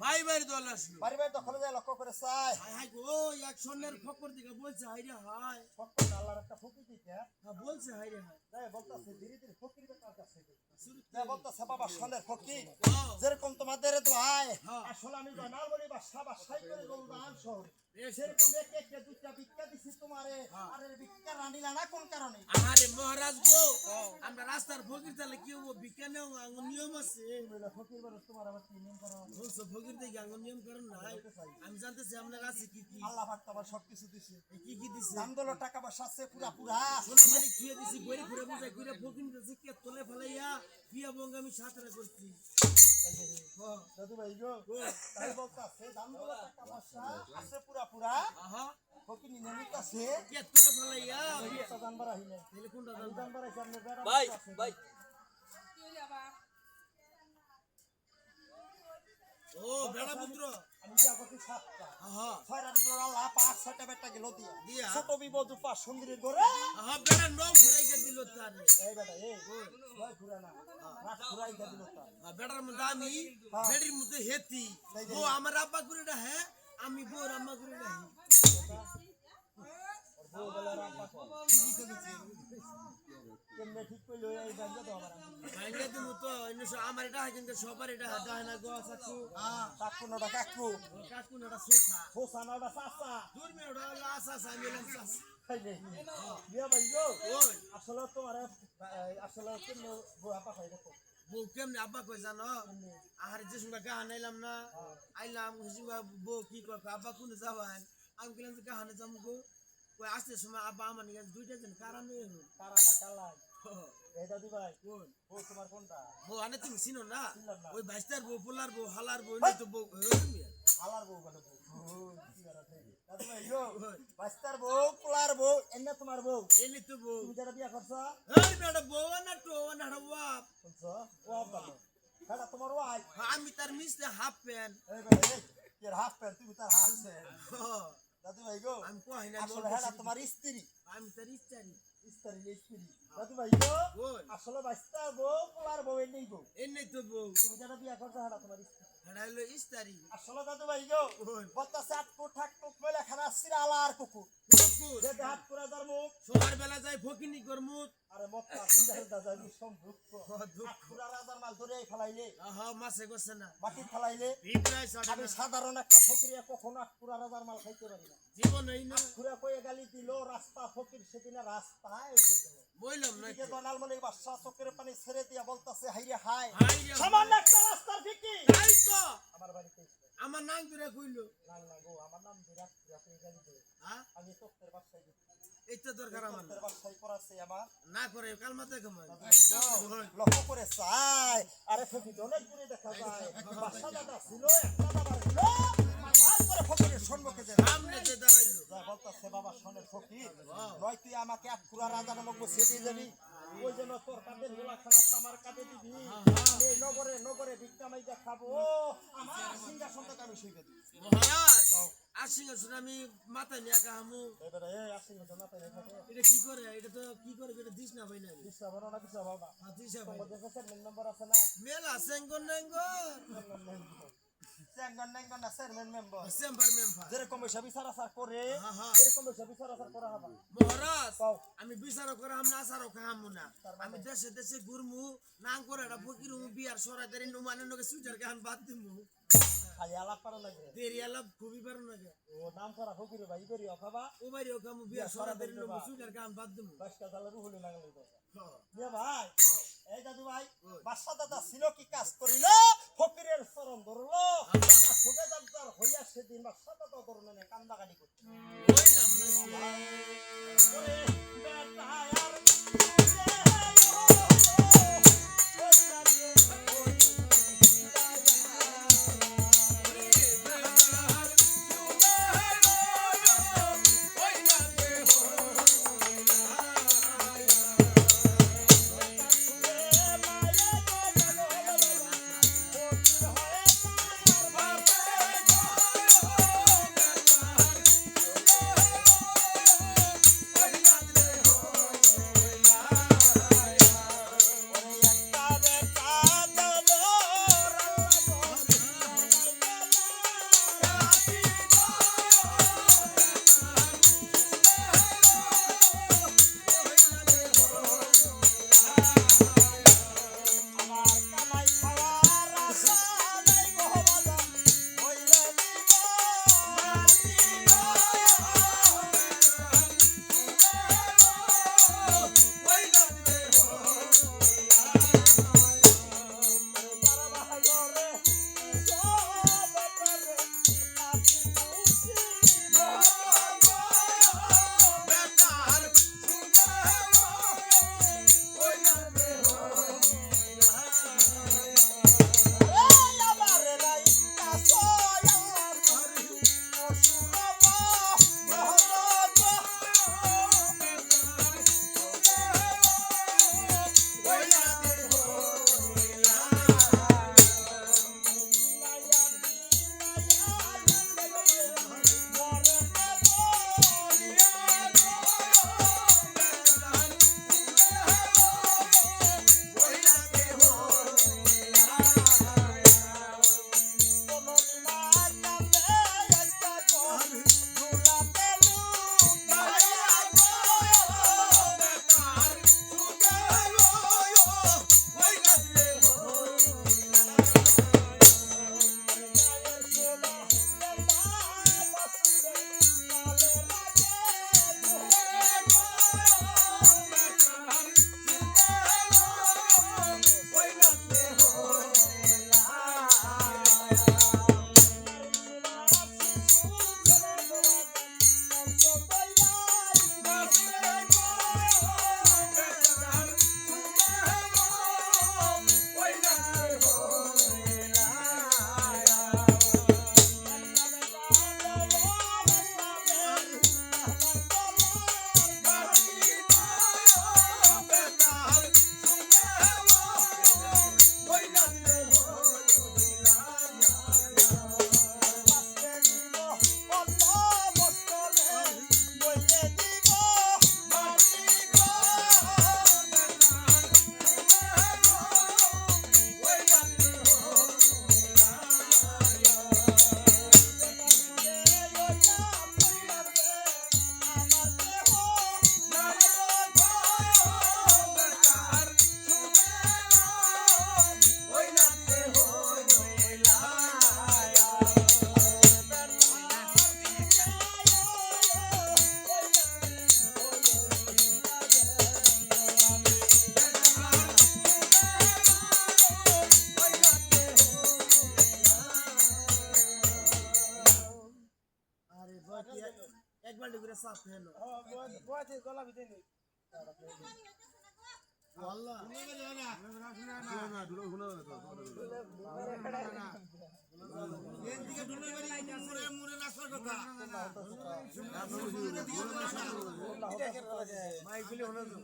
ভাই বাড়ি দল আসলো বাড়ি বাড়ি দখলে যায় লক্ষ্য করে চাই হাই হাই গো এক স্বর্ণের ফকর দিকে বলছে হাই রে হাই ফকর আল্লাহর একটা ফকির দিতে হ্যাঁ বলছে হাই রে হাই তাই বলতাছে ধীরে ধীরে ফকির কার কাছে তাই বলতাছে বাবা স্বর্ণের ফকির হ্যাঁ যেরকম তোমাদের দোয়ায় হ্যাঁ। আসলে আমি জয়নাল বলি বা সাই করে গোলদান শহরে সেরকম এক একটা দুইটা ভিক্ষা দিছি তোমারে আর এর ভিক্ষা রানিলা না কোন কারণে আরে মহারাজ গো আমরা রাস্তার ফকির তাহলে কি হবো ভিক্ষা নেও আঙ্গুর নিয়ম আছে বলে ফকির বলে তোমার আবার কি নিয়ম করা হবে বলছো ফকির দেখি আঙ্গুর নিয়ম করেন নাই আমি জানতেছি আপনার আছে কি কি আল্লাহ পাক তোমার সবকিছু দিছে কি কি দিছে দামদল টাকা পয়সা আছে পুরা পুরা সোনা মানিক ছুঁয়ে দিছি বইরে ঘুরে বুঝাই ঘুরে ফকির দিছি কে তোলে ফেলাইয়া বিয়া বঙ্গ আমি সাতরা করছি দাদু ভাই গো তাই বলতাছে দামদল টাকা পয়সা আছে পুরা পুরা আহা ফকির নিয়মিত আছে কে তোলে ফেলাইয়া একটা জানবার আহিলে তাহলে কোনটা আমি জানবার আছি আপনি বেড়া ভাই ভাই ও বেড়া পুত্র আমি দিয়া করছি সাতটা আহা ছয়টা দিল আল্লাহ পাঁচ ছয়টা বেটা গেল দিয়া দিয়া ছোট বিপদ উপা সুন্দরীর ঘরে আহা বেড়া নৌ ঘুরাইকে দিল তারে এই বেটা এই ভয় ঘুরে না রাত ঘুরাই দিল তার বেড়ার মধ্যে আমি বেড়ির মধ্যে হেতি ও আমার আব্বা করে না হ্যাঁ আমি বোর আম্মা করে না বউ বলে রাত পাকো কেমনে ঠিক কইলো এই গাঞ্জা তো আমার ভাইলে দিমু তো আমার এটা কিন্তু সবার এটা হয় না গো চাচু কাকু নটা কাকু কাকু না সোসা হোসা নটা সাসা দূর মে ওটা লাসা সামিলাম সাস খাইলে বিয়া ভাই গো ওই আসলে তোমার আসলে কেমনে বউ আপা খাই দেখো বউ কেমনে আব্বা কই জানো আর যে সঙ্গে গান আইলাম না আইলাম হুসিবা বউ কি কয় আব্বা কোন যাবেন আমি কইলাম যে গানে যামু গো কই আসতে সময় আব্বা আমার নিয়ে দুইটা জন কারণে হলো কারা না কালাই এই দাদু ভাই কোন বউ তোমার কোনটা বউ আনে তুমি চিনো না চিনলাম না। ওই বাইস্তার বউ পোলার বউ হালার বউ নয় তো বউ হালার বউ বলে বউ কি করা থাকে দাদু ভাই গো বাস্তার বউ পোলার বউ এনে তোমার বউ এলি তো বউ তুমি যারা বিয়া করছো এই বেটা বউ না তো না বাপ শুনছো ও আব্বা এটা তোমার ওয়াই আমি তার মিস্তে হাফ প্যান্ট এই বেটা এই এর হাফ প্যান্ট তুমি তার হাফ প্যান্ট দাদু ভাই গো আমি কই না আসলে এটা তোমার স্ত্রী আমি তার ইচ্ছারি স্ত্রী দাদু ভাই গো বল আসলে বাস্তার বউ পোলার বউ এনেই বউ এনে তো বউ তুমি যারা বিয়া করছো এটা তোমার স্ত্রী এটা হলো ইস্তারি আসলে দাদু ভাই গো বল বত্তাছে আটকু ঠাকটুক বলে খানা সিরালা আর কুকুর কুকুর যে হাত পুরা যার মুখ সবার বেলা যাই ফকিনি করমুত আরে মত্তা তিনদার দাদা বিষম দুঃখ পুরা রাজার মাল ধরে ফেলাইলে আহা মাছে গছে না মাটি ফেলাইলে ভিতরাই সাড়ে আমি সাধারণ একটা ফকিরিয়া কখনো পুরা রাজার মাল খাইতে পারি না জীবন হই না পুরা কয়ে গালি দিল রাস্তা ফকির সেদিনে রাস্তায় এসে গেল বইলাম না এদিকে দনাল মনির বাদশা চোখের পানি ছেড়ে দিয়া বলতাছে হাইরে হাই হাই রে সামান্য একটা রাস্তার ফিকি তাই তো আমার বাড়িতে এসে আমার নাম ধরে কইলো না না গো আমার নাম বিরাট বিরাট গালি দেয় হ্যাঁ আমি তোকের বাসায় গেছি এইটা দরকার আমার তোকের বাসায় করাছে আমার না করে কালমাতে কমাই লক্ষ্য করে চাই আরে ফকির অনেক দূরে দেখা যায় বাসা দাদা ছিল একটা দাদা ছিল মাথার করে ফকিরের সম্মুখে যে সামনে যে দাঁড়াইলো যা বলতাছে বাবা শোনের ফকির নয় তুই আমাকে আটকুরা রাজা নামক বসিয়ে দিয়ে যাবি ওই জন্য তোর কাঁধের গোলাখানা আমার কাঁধে দিবি এই নগরে নগরে ভিক্ষা মাইজা খাবো আমার সিংহাসনটাকে আমি শুইবে দিই মহারাজ আসিংহাসন আমি মাথায় নিয়ে একা হামু এবারে এই সিংহাসন মাথায় রেখে থাকে এটা কি করে এটা তো কি করে এটা দিস না ভাই না বিশ্বাস করো না বিশ্বাস বাবা দিস না ভাই তোমার দেশে নম্বর আছে না মেলা সেঙ্গন নেঙ্গর চেঙ্গন নেঙ্গন না চেয়ারম্যান মেম্বার চেম্বার মেম্বার যেরকম এসব বিচার আচার করে এরকম এসব বিচার আচার করা হবে মহারাজ পাও। আমি বিচারও করে হাম না আচারও খাহামু না আমি দেশে দেশে ঘুরমু নাং করে এটা ফকির বিয়ার সরাই দেরি নুমানের নগে সুইটার গান বাদ দিমু খালি আলাপ পারো লাগে দেরি আলাপ খুবই পারো নাকি ও নাম করা ফকির ভাই করি অখাবা ও বাইরে ও কামু বিয়ার সরাই দেরি নুমু সুইটার গান বাদ দিমু বাসকা জালা রুহুলি লাগালে তো বিয়া ভাই এই দাদু ভাই বাদশা দাদা ছিল কি কাজ করিল ফকিরের চরণ ধরলো সুগে দাদার হইয়া সেদিন বাদশা দাদা ধরলো না কান্দা গালি করছে বইলাম না ওরে বেটা আর এক বালতি করে সাফ খেলো আল্লাহ মাইকগুলি হলো তো